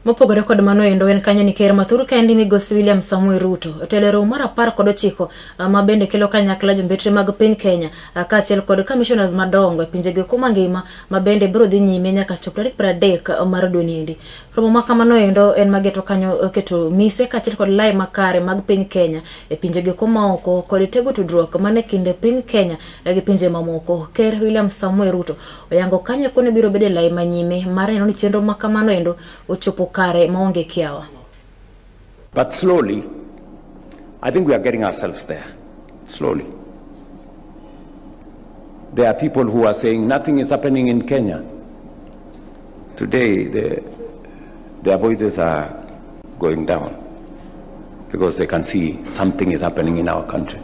Mopogore kod mano endo en kanyo ni ker mathuru kendi migosi William Samuel Ruto otelero mar 19 ma bende kelo kanyakla jombetre mag piny Kenya kaachiel kod commissioners madongo e pinjego kuma ngima ma bende biro dhi nyime nyaka chop 30 mar dwe niendi. Romo ma kamano endo en mageto kanyo keto mise kaachiel kod lai makare mag piny Kenya e pinjego kuma oko kod tego tudruok mane kinde piny Kenya gi pinje mamoko. Ker William Samuel Ruto oyango kanyo kone biro bede lai manyime mar neno ni chenro ma kamano endo ochopo kare maonge kiawa. But slowly, I think we are getting ourselves there. Slowly. There are people who are saying nothing is happening in Kenya. Today, their voices are going down because they can see something is happening in our country.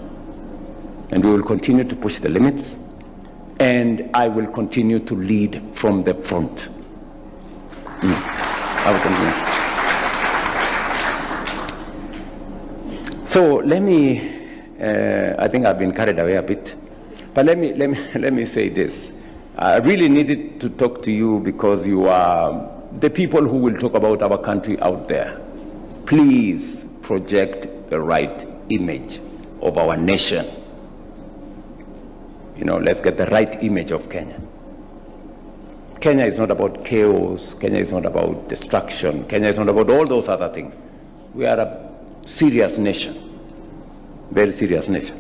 And we will continue to push the limits, and I will continue to lead from the front. I will continue. So let me, I think I've been carried away a bit, but let me say this. I really needed to talk to you because you are the people who will talk about our country out there. Please project the right image of our nation. You know, let's get the right image of Kenya. Kenya is not about chaos. Kenya is not about destruction. Kenya is not about all those other things. We are a serious nation, very serious nation.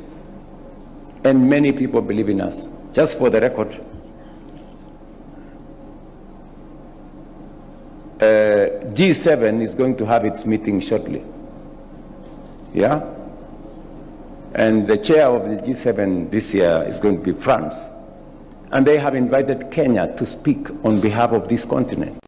And many people believe in us. Just for the record, G7 is going to have its meeting shortly. Yeah? And the chair of the G7 this year is going to be France. And they have invited Kenya to speak on behalf of this continent.